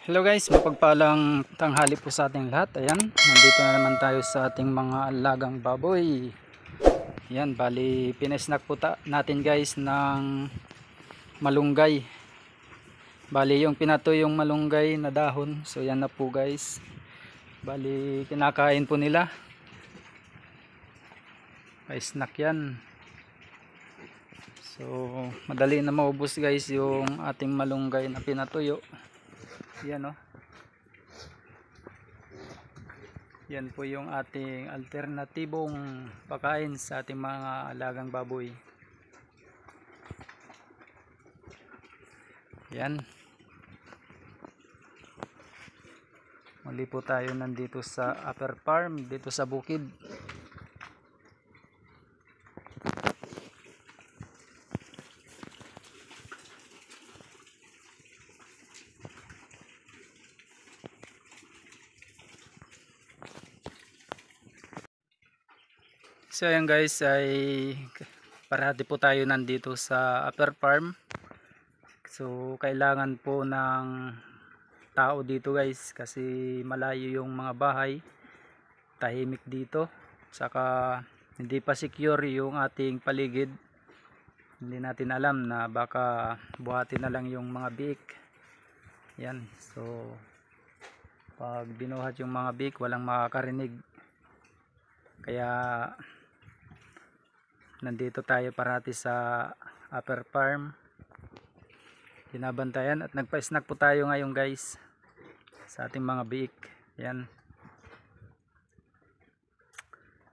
Hello guys, mapagpalang tanghali po sa ating lahat. Ayan, nandito na naman tayo sa ating mga alagang baboy. Ayan, bali pinesnack po natin guys ng malunggay. Bali yung pinatoy yung malunggay na dahon. So yan na po guys. Bali kinakain po nila. Snack yan. So madali na maubos guys yung ating malunggay na pinatuyo. Yan o. Yan po yung ating alternatibong pagkain sa ating mga alagang baboy. Yan. Muli po tayo nandito sa upper farm, dito sa bukid. So ayan guys, ay parati po tayo nandito sa upper farm. So kailangan po ng tao dito guys kasi malayo yung mga bahay, tahimik dito, saka hindi pa secure yung ating paligid. Hindi natin alam na baka buhatin na lang yung mga biik. Yan, so pag binuhat yung mga biik walang makakarinig, kaya nandito tayo parati sa upper farm, binabantayan, at nagpa-snack po tayo ngayon guys sa ating mga biik. Yan,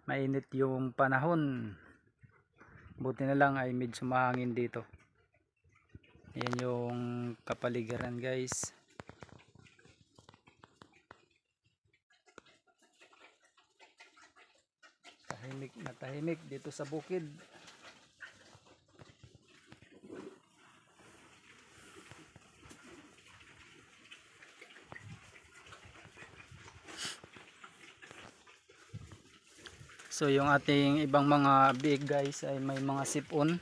mainit yung panahon, buti na lang ay medyo mahangin dito. Yan yung kapaligiran guys. Tahimik na tahimik dito sa bukid. So yung ating ibang mga biik guys ay may mga sipon.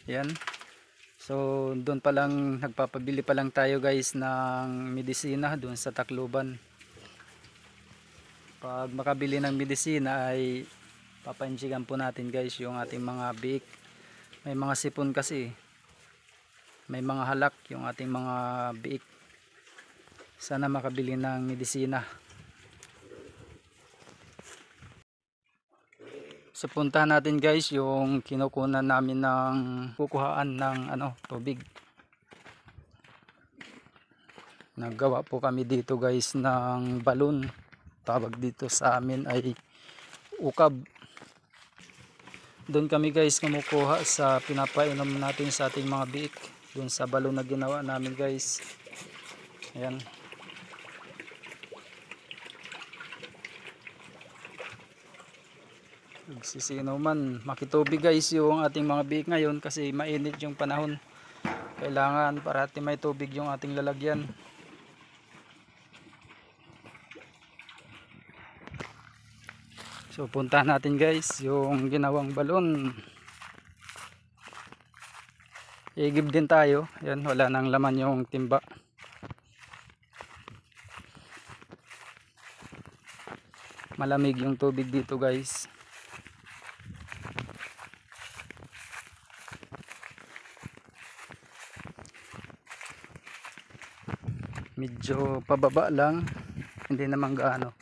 Yan. So doon pa lang, nagpapabili pa lang tayo guys ng medisina doon sa Tacloban. Pag makabili ng medisina ay papanjigan po natin guys yung ating mga biik. May mga sipon kasi, may mga halak yung ating mga biik. Sana makabili ng medisina. So puntahan natin guys yung kinukunan namin ng kukuhaan ng tubig. Naggawa po kami dito guys ng balon. Tawag dito sa amin ay ukab. Doon kami guys kumukuha sa pinapainom natin sa ating mga biik. Doon sa balon na ginawa namin guys. Ayan. Nagsisinaw man, makitubig guys yung ating mga biik ngayon kasi mainit yung panahon. Kailangan parati may tubig yung ating lalagyan. So puntahan natin guys yung ginawang balon. Igib din tayo. Yan, wala nang laman yung timba. Malamig yung tubig dito guys. Medyo pababa lang, hindi naman gaano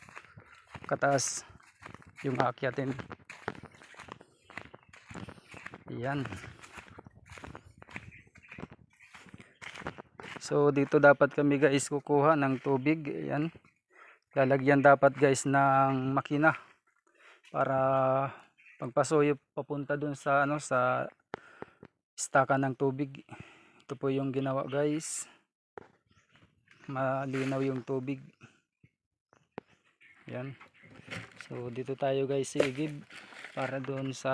kataas yung aakyatin. Yan. So dito dapat kami guys kukuha ng tubig. Yan, lalagyan dapat guys ng makina para pagpasuyo papunta dun sa sa istakan ng tubig. Ito po yung ginawa guys, malinaw yung tubig. Yan. So dito tayo guys iigib para doon sa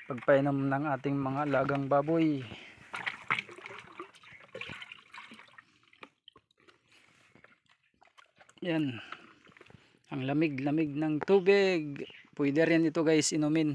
pagpainom ng ating mga alagang baboy. Yan. Ang lamig-lamig ng tubig. Pwede rin ito guys inumin.